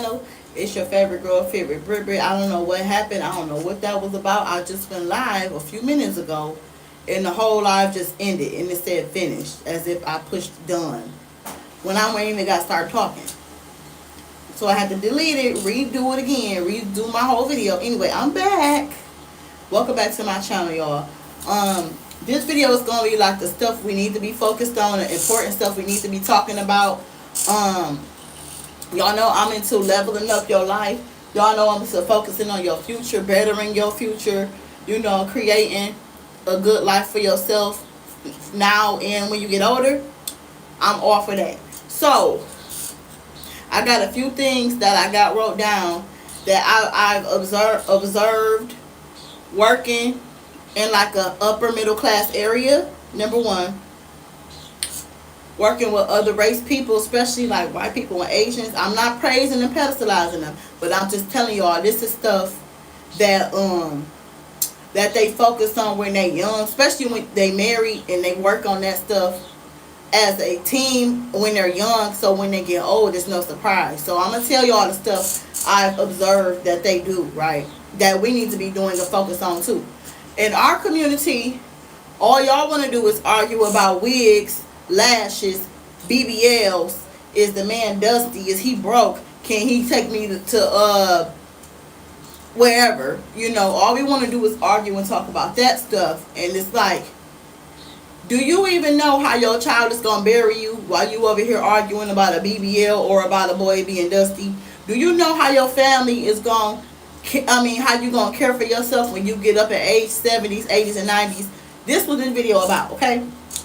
channel. It's your favorite girl, favorite Brit. I don't know what happened. I don't know what that was about. I just went live a few minutes ago, and the whole live just ended, and it said finished, as if I pushed done when I ain't even got started talking. So I had to delete it, redo it again, redo my whole video. Anyway, I'm back. Welcome back to my channel, y'all. This video is gonna be like the stuff we need to be focused on, the important stuff we need to be talking about. Y'all know I'm into leveling up your life. Y'all know I'm into focusing on your future, bettering your future, you know, creating a good life for yourself now and when you get older. I'm all for that. So I got a few things that I got wrote down that I've observed working in like a upper middle class area. Number one, working with other race people, especially like white people and Asians. I'm not praising and pedestalizing them, but I'm just telling y'all this is stuff that that they focus on when they young, especially when they married, and they work on that stuff as a team when they're young, so when they get old it's no surprise. So I'm gonna tell y'all the stuff I've observed that they do, right, that we need to be doing a focus on too. In our community, all y'all want to do is argue about wigs, lashes, BBLs. Is the man dusty? Is he broke? Can he take me to wherever? You know, all we want to do is argue and talk about that stuff. And it's like, do you even know how your child is going to bury you while you over here arguing about a BBL or about a boy being dusty? Do you know how your family is going to, how you going to care for yourself when you get up at age 70s, 80s, and 90s? This was this video about, okay?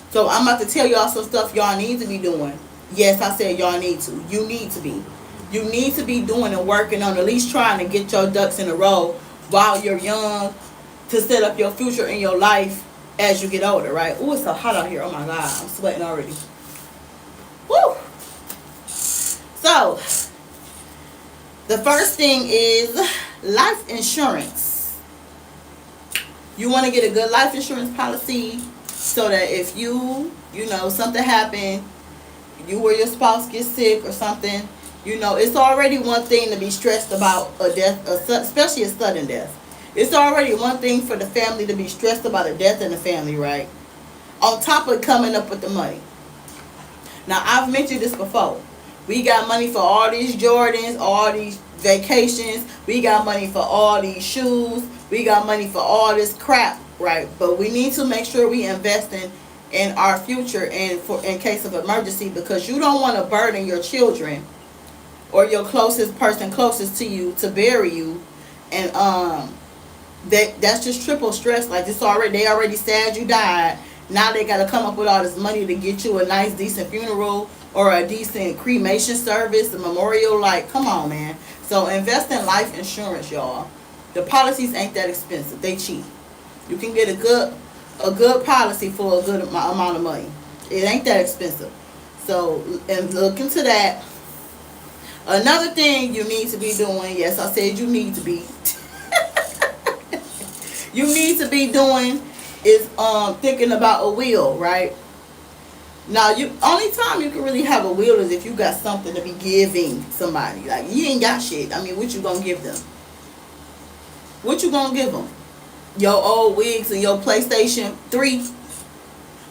So I'm about to tell y'all some stuff y'all need to be doing. Yes, I said y'all need to. You need to be. You need to be doing and working on, at least trying to get your ducks in a row while you're young, to set up your future in your life as you get older, right? Ooh, it's so hot out here. Oh my God, I'm sweating already. Woo! So, the first thing is life insurance. You want to get a good life insurance policy so that if you know, something happened, you or your spouse get sick or something, you know, it's already one thing to be stressed about a death, especially a sudden death. It's already one thing for the family to be stressed about a death in the family, right? On top of coming up with the money. Now, I've mentioned this before. We got money for all these Jordans, all these vacations. We got money for all these shoes. We got money for all this crap, right? But we need to make sure we invest in our future and in case of emergency, because you don't want to burden your children or your closest person closest to you to bury you, and that's just triple stress. Like, they already sad you died. Now they got to come up with all this money to get you a nice decent funeral or a decent cremation service, a memorial. Like, come on, man. So invest in life insurance, y'all. The policies ain't that expensive. They cheap. You can get a good policy for a good amount of money. It ain't that expensive. So, and look into that. Another thing you need to be doing, yes, I said you need to be. You need to be doing is thinking about a will, right? Now, only time you can really have a will is if you got something to be giving somebody. Like, you ain't got shit. I mean, what you gonna give them? What you gonna give them? Your old wigs and your PlayStation 3?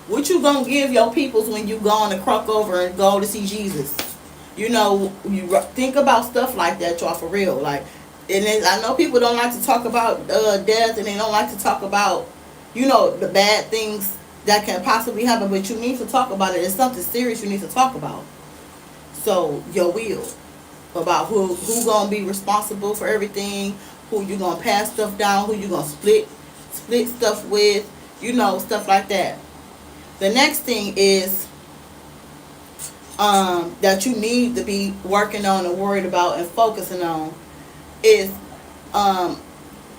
What you gonna give your peoples when you gone to croak over and go to see Jesus? You know, you think about stuff like that, y'all, for real. Like, and then I know people don't like to talk about death, and they don't like to talk about, you know, the bad things that can possibly happen, but you need to talk about it. It's something serious you need to talk about. So, your will, about who gonna be responsible for everything, who you gonna pass stuff down, who you gonna split stuff with, you know, stuff like that. The next thing is that you need to be working on and worried about and focusing on is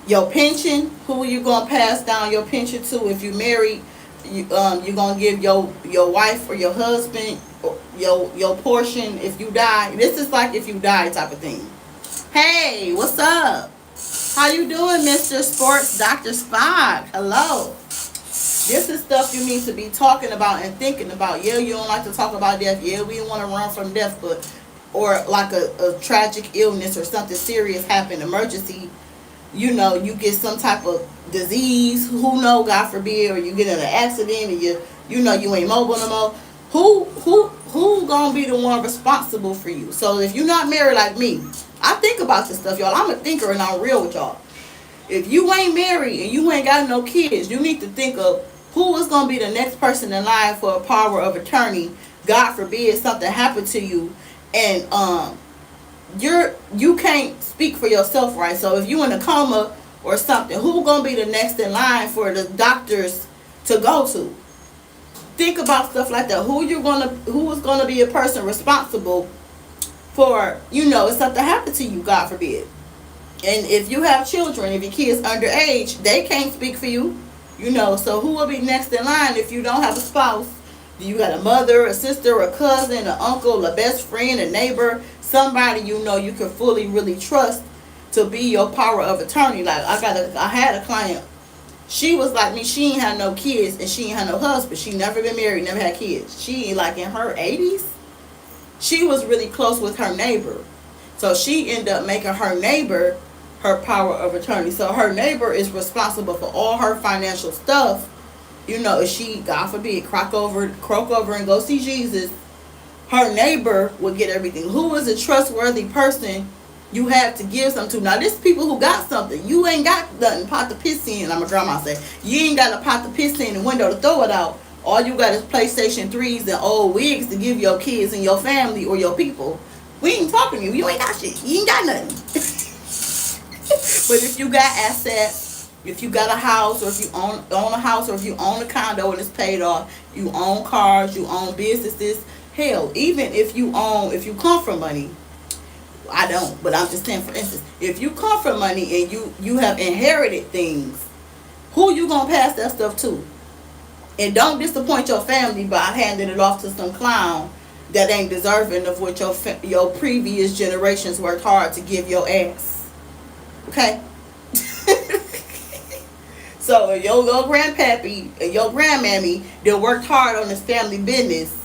your pension. Who are you gonna pass down your pension to? If you married, you're gonna give your wife or your husband your portion if you die. This is like if you die type of thing. Hey, what's up? How you doing, Mr. Sports Dr. Spock? Hello. This is stuff you need to be talking about and thinking about. Yeah, you don't like to talk about death. Yeah, we don't want to run from death, but or like a tragic illness or something serious happen, emergency, you get some type of disease, who know, God forbid, or you get in an accident and you ain't mobile no more. Who gonna be the one responsible for you? So if you're not married like me, I think about this stuff, y'all. I'm a thinker and I'm real with y'all. If you ain't married and you ain't got no kids, you need to think of who is gonna be the next person in line for a power of attorney. God forbid something happened to you, and you can't speak for yourself, right? So if you in a coma or something, who gonna be the next in line for the doctors to go to? Think about stuff like that. Who is gonna be a person responsible for, if something happened to you, God forbid. And if you have children, if your kids underage, they can't speak for you. So who will be next in line if you don't have a spouse? Do you got a mother, a sister, a cousin, an uncle, a best friend, a neighbor, somebody you can fully really trust to be your power of attorney? Like I had a client. She was like me. She ain't had no kids and she ain't had no husband. She never been married, never had kids. She like in her 80s. She was really close with her neighbor, so she ended up making her neighbor her power of attorney. So her neighbor is responsible for all her financial stuff. If she, God forbid, croak over and go see Jesus, her neighbor would get everything. Who is a trustworthy person you have to give something to? Now, this people who got something. You ain't got nothing pot to piss in. I'm a grandma say. You ain't got a pot to piss in the window to throw it out. All you got is PlayStation 3s and old wigs to give your kids and your family or your people. We ain't talking to you. You ain't got shit. You ain't got nothing. But if you got assets, if you got a house, or if you own a house, or if you own a condo and it's paid off, you own cars, you own businesses. Hell, even if you come from money, I don't, but I'm just saying, for instance, if you come from money and you have inherited things, who you gonna pass that stuff to? And don't disappoint your family by handing it off to some clown that ain't deserving of what your previous generations worked hard to give your ass. Okay? So your grandpappy and your grandmammy, they worked hard on this family business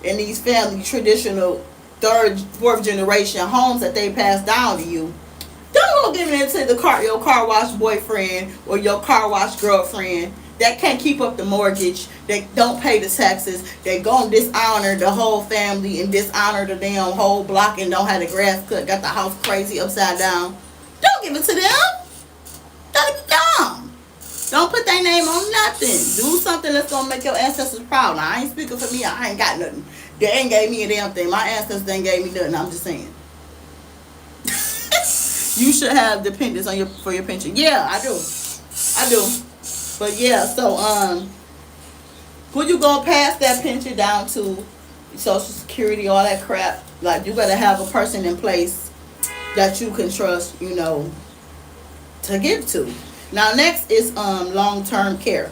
and these family traditional third, fourth generation homes that they passed down to you. Don't go giving it to your car wash boyfriend or your car wash girlfriend that can't keep up the mortgage, that don't pay the taxes, that go and dishonor the whole family and dishonor the damn whole block and don't have the grass cut, got the house crazy upside down. Don't give it to them. Don't be dumb. Don't put their name on nothing. Do something that's gonna make your ancestors proud. Now, I ain't speaking for me. I ain't got nothing. They ain't gave me a damn thing. My ancestors ain't gave me nothing. I'm just saying. You should have dependents for your pension. Yeah, I do. But yeah, so who you gonna pass that pension down to? Social Security, all that crap. Like, you gotta have a person in place that you can trust, to give to. Now, next is long-term care.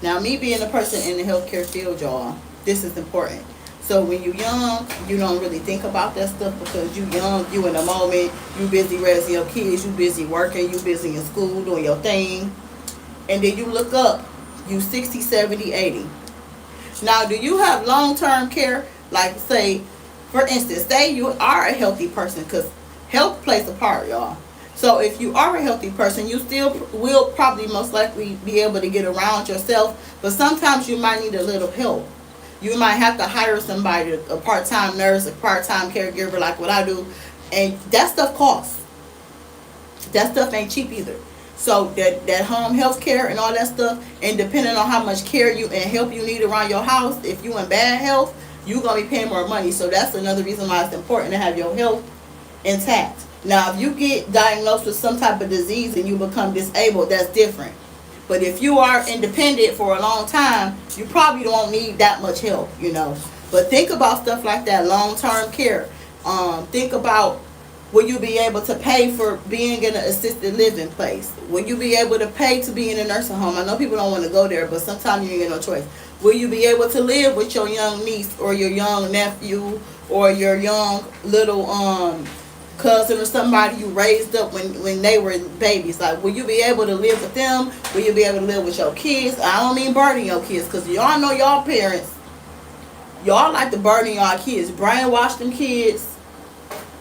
Now, me being a person in the healthcare field, y'all, this is important. So when you're young, you don't really think about that stuff because you young, you in the moment, you busy raising your kids, you busy working, you busy in school doing your thing. And then you look up, you 60, 70, 80. Now, do you have long-term care? Like, say, for instance, say you are a healthy person, because health plays a part, y'all. So if you are a healthy person, you still will probably most likely be able to get around yourself, but sometimes you might need a little help. You might have to hire somebody, a part-time nurse, a part-time caregiver like what I do, and that stuff costs. That stuff ain't cheap either. So that home health care and all that stuff, and depending on how much care and help you need around your house, if you in bad health, you're going to be paying more money. So that's another reason why it's important to have your health intact. Now, if you get diagnosed with some type of disease and you become disabled, that's different. But if you are independent for a long time, you probably don't need that much help, But think about stuff like that, long-term care. Think about, will you be able to pay for being in an assisted living place? Will you be able to pay to be in a nursing home? I know people don't want to go there, but sometimes you ain't get no choice. Will you be able to live with your young niece or your young nephew or your young little cousin or somebody you raised up when they were babies? Like, will you be able to live with them? Will you be able to live with your kids? I don't mean burden your kids, because y'all know y'all parents, y'all like to burden y'all kids, brainwash them kids,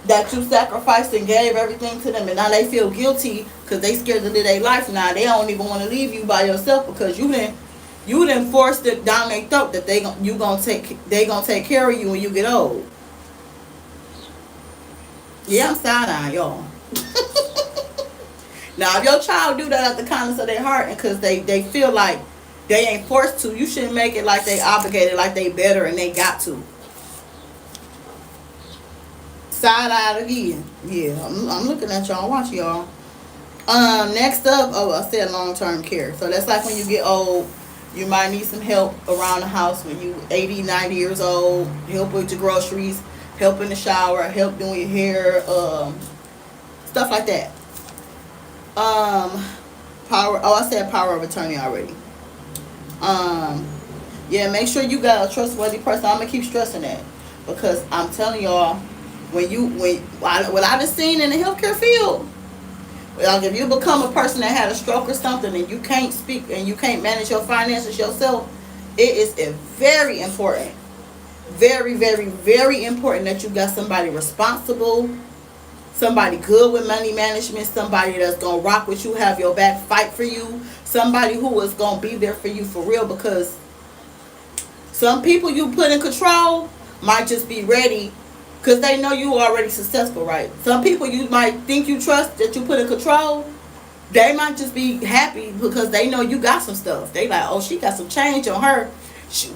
that you sacrificed and gave everything to them, and now they feel guilty because they scared to live their life. Now they don't even want to leave you by yourself because you didn't force it down their throat that they gonna take care of you when you get old. Yeah, I'm side eyeing y'all. Now, if your child do that at the kindness of their heart and because they feel like they ain't forced to, you shouldn't make it like they obligated, like they better and they got to. Side eyed again. Yeah, I'm looking at y'all. Watch y'all. Next up, oh, I said long-term care. So that's like when you get old, you might need some help around the house when you 80, 90 years old. Help with your groceries, help in the shower, help doing your hair, stuff like that. Power. Oh, I said power of attorney already. Um, yeah, make sure you got a trustworthy person. I'm gonna keep stressing that because I'm telling y'all, what I just seen in the healthcare field, like if you become a person that had a stroke or something and you can't speak and you can't manage your finances yourself, it is very important, very, very, very important that you got somebody responsible, somebody good with money management, somebody that's gonna rock with you, have your back, fight for you, somebody who is gonna be there for you for real. Because some people you put in control might just be ready because they know you already successful, right? Some people you might think you trust that you put in control, they might just be happy because they know you got some stuff. They like, oh, she got some change on her.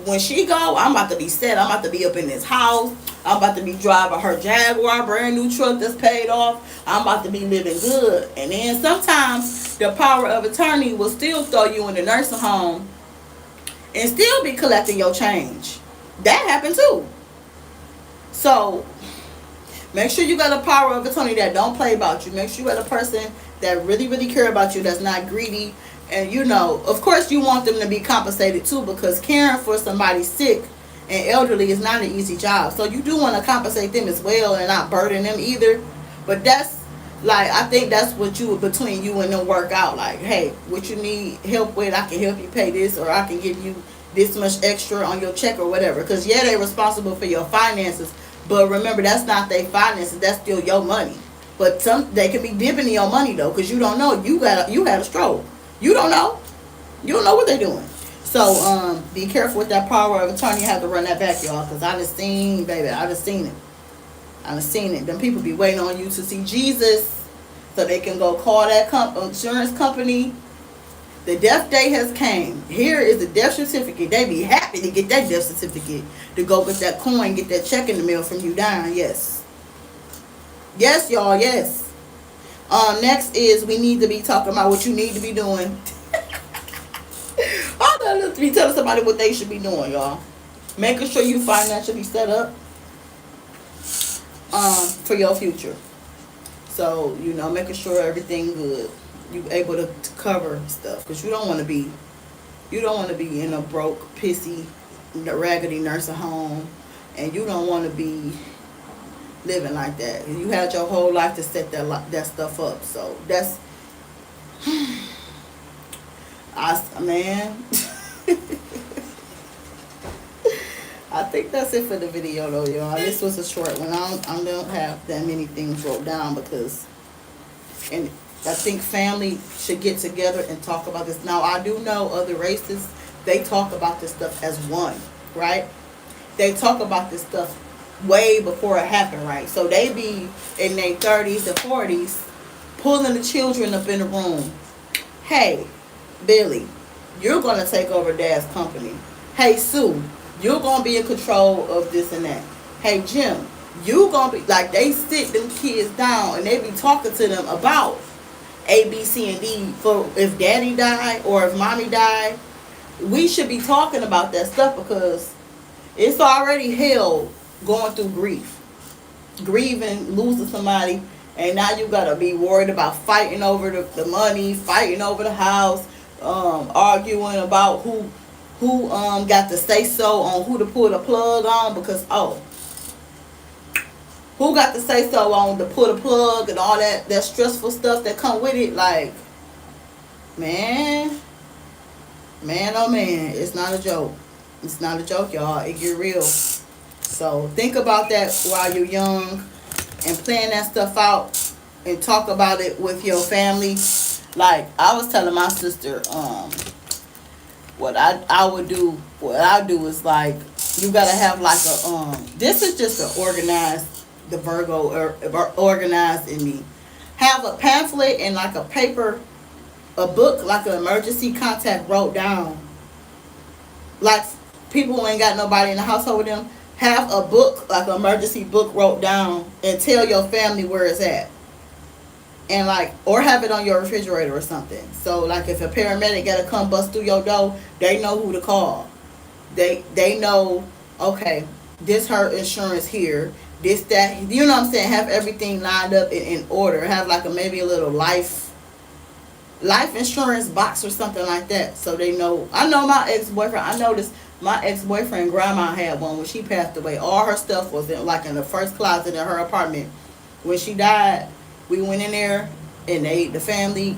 When she go, I'm about to be set. I'm about to be up in this house. I'm about to be driving her Jaguar, brand new truck that's paid off. I'm about to be living good. And then sometimes the power of attorney will still throw you in the nursing home and still be collecting your change. That happened too. So make sure you got a power of attorney that don't play about you. Make sure you got a person that really, really care about you, that's not greedy. And of course you want them to be compensated too, because caring for somebody sick and elderly is not an easy job. So you do want to compensate them as well and not burden them either. But that's like, I think that's what between you and them work out. Like, hey, what you need help with, I can help you pay this, or I can give you this much extra on your check or whatever. Because yeah, they're responsible for your finances, but remember, that's not their finances, that's still your money. But they can be dipping in your money though, because you don't know you had a stroke. You don't know. You don't know what they're doing. So be careful with that power of attorney. You have to run that back, y'all, because I just seen, baby, I just seen it. I just seen it. Them people be waiting on you to see Jesus so they can go call that insurance company. The death day has came. Here is the death certificate. They be happy to get that death certificate, to go get that coin, get that check in the mail from you down. Yes. Yes, y'all, yes. Next is we need to be talking about what you need to be doing. I love to be telling somebody what they should be doing, y'all. Making sure you financially set up for your future. So, making sure everything good. You able to cover stuff, because you don't want to be in a broke, pissy, raggedy nursing home, and you don't want to be living like that. You had your whole life to set that stuff up. So that's man. I think that's it for the video though, y'all. This was a short one. I don't have that many things wrote down and I think family should get together and talk about this. Now, I do know other races, they talk about this stuff as one, right? They talk about this stuff way before it happened, right? So they be in their 30s and 40s pulling the children up in the room. Hey, Billy, you're going to take over Dad's company. Hey, Sue, you're going to be in control of this and that. Hey, Jim, you're going to be, like, they sit them kids down and they be talking to them about A, B, C, and D. For if daddy died or if mommy died, we should be talking about that stuff, because it's already hell going through grieving, losing somebody, and now you gotta be worried about fighting over the money, fighting over the house, arguing about who got to say so on who to pull the plug on, because who got to say so on to pull the plug and all that stressful stuff that come with it. Like, man, oh man, it's not a joke. It's not a joke, y'all. It get real. So think about that while you're young. and plan that stuff out and talk about it with your family. Like I was telling my sister, what I do is like you gotta have like a this is just to organize the Virgo or organized in me. Have a pamphlet and like a paper, a book like an emergency contact wrote down. Like people who ain't got nobody in the household with them, have a book like an emergency book wrote down and tell your family where it's at. And like, or have it on your refrigerator or something. So like if a paramedic gotta come bust through your door, they know who to call. They know, okay, this her insurance here, this that, you know what I'm saying. Have everything lined up in order. Have like maybe a little life insurance box or something like that, so they know. I know my ex-boyfriend. I noticed my ex-boyfriend grandma had one when she passed away. All her stuff was in the first closet in her apartment. When she died, we went in there and the family,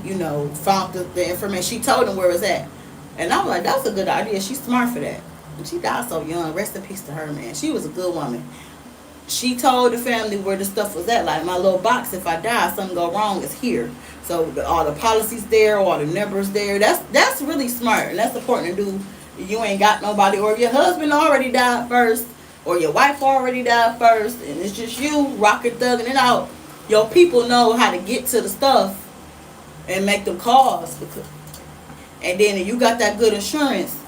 found the information. She told them where it was at. And I was like, that's a good idea. She's smart for that. And she died so young. Rest in peace to her, man. She was a good woman. She told the family where the stuff was at. Like, my little box, if I die, something go wrong, is here. So all the policies there, all the numbers there. That's really smart. And that's important to do. You ain't got nobody, or if your husband already died first, or your wife already died first, and it's just you rocking, thugging it out. Your people know how to get to the stuff and make them calls. And then if you got that good insurance,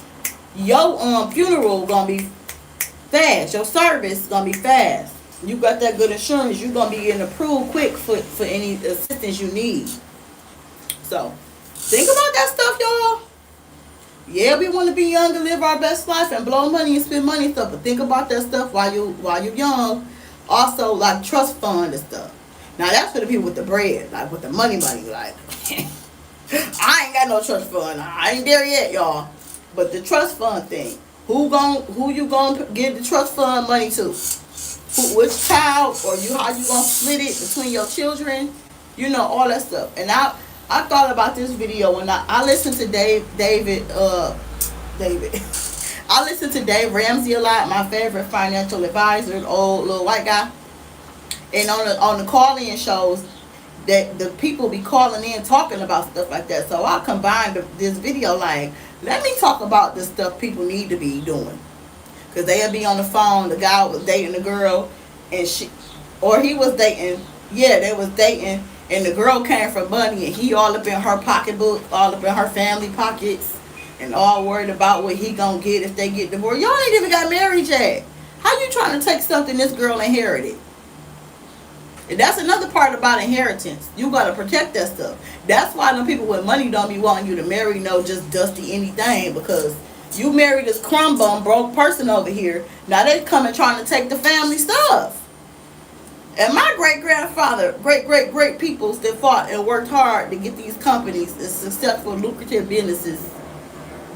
your funeral gonna be fast. Your service gonna be fast. You got that good insurance, you gonna be getting approved quick for any assistance you need. So think about that stuff, y'all. Yeah, we want to be young and live our best life and blow money and spend money and stuff, but think about that stuff while you're young. Also, like trust fund and stuff. Now that's for the people with the bread, like with the money. Like I ain't got no trust fund. I ain't there yet, y'all. But the trust fund thing, who you gonna give the trust fund money to? Which child, or how you gonna split it between your children? All that stuff. And I thought about this video when I listened to David. I listen to Dave Ramsey a lot. My favorite financial advisor, the old little white guy. And on the call-in shows, that the people be calling in talking about stuff like that. So I combined this video, like, let me talk about the stuff people need to be doing. Because they'll be on the phone, the guy was dating the girl, and he was dating, they was dating, and the girl came for money, and he all up in her pocketbook, all up in her family pockets, and all worried about what he gonna get if they get divorced. Y'all ain't even got married yet. How you trying to take something this girl inherited? And that's another part about inheritance. You gotta protect that stuff. That's why them people with money don't be wanting you to marry no just dusty anything, because you married this crumb bum broke person over here. Now they coming trying to take the family stuff. And my great peoples that fought and worked hard to get these companies and successful, lucrative businesses.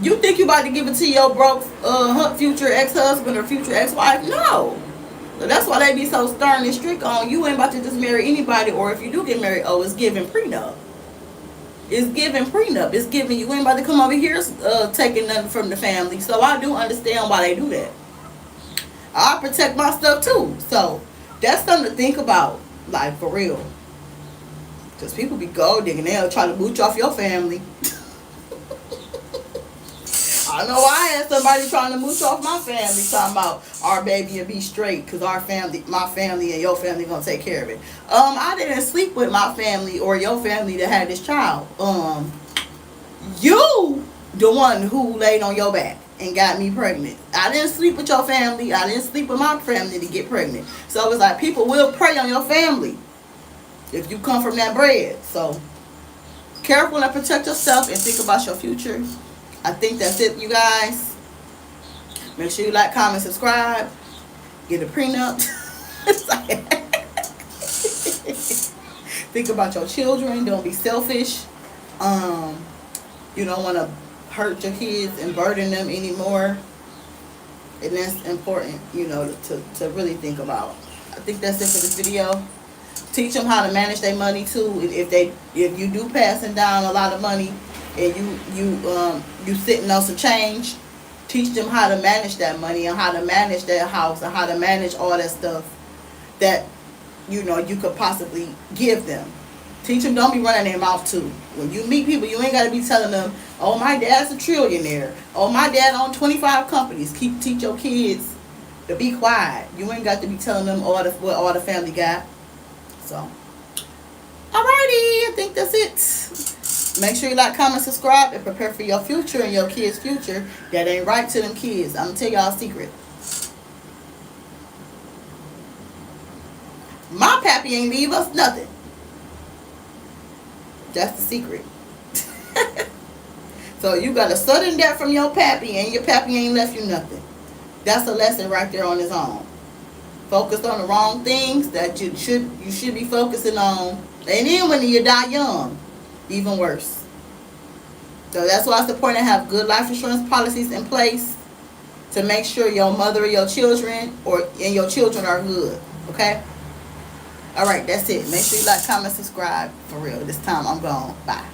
You think you about to give it to your broke future ex-husband or future ex-wife? No. So that's why they be so stern and strict on you ain't about to just marry anybody, or if you do get married, it's giving prenup. It's giving prenup. It's giving you ain't about to come over here taking nothing from the family. So I do understand why they do that. I protect my stuff too. So that's something to think about, like, for real. Because people be gold digging. They'll try to mooch off your family. I know I had somebody trying to mooch off my family, talking about our baby will be straight because my family and your family gonna take care of it. I didn't sleep with my family or your family that had this child. You the one who laid on your back and got me pregnant. I didn't sleep with your family. I didn't sleep with my family to get pregnant. So it's like people will prey on your family if you come from that bread. So careful and protect yourself and think about your future. I think that's it, you guys. Make sure you like, comment, subscribe. Get a prenup. Think about your children. Don't be selfish. You don't want to hurt your kids and burden them anymore. And that's important, to really think about. I think that's it for this video. Teach them how to manage their money too. If you do passing down a lot of money, and you sitting on some change, teach them how to manage that money and how to manage their house and how to manage all that stuff that you could possibly give them. Teach them, don't be running their mouth too. When you meet people, you ain't got to be telling them, oh, my dad's a trillionaire. Oh, my dad owned 25 companies. Teach your kids to be quiet. You ain't got to be telling them what all the family got. So, alrighty, I think that's it. Make sure you like, comment, subscribe, and prepare for your future and your kids' future. That ain't right to them kids. I'm going to tell y'all a secret. My pappy ain't leave us nothing. That's the secret. So you got a sudden death from your pappy, and your pappy ain't left you nothing. That's a lesson right there on its own. Focus on the wrong things that you should be focusing on, and then when you die young, even worse. So that's why it's important to have good life insurance policies in place to make sure your mother or your children and your children are good. Okay. All right, that's it. Make sure you like, comment, subscribe. For real. This time I'm gone. Bye.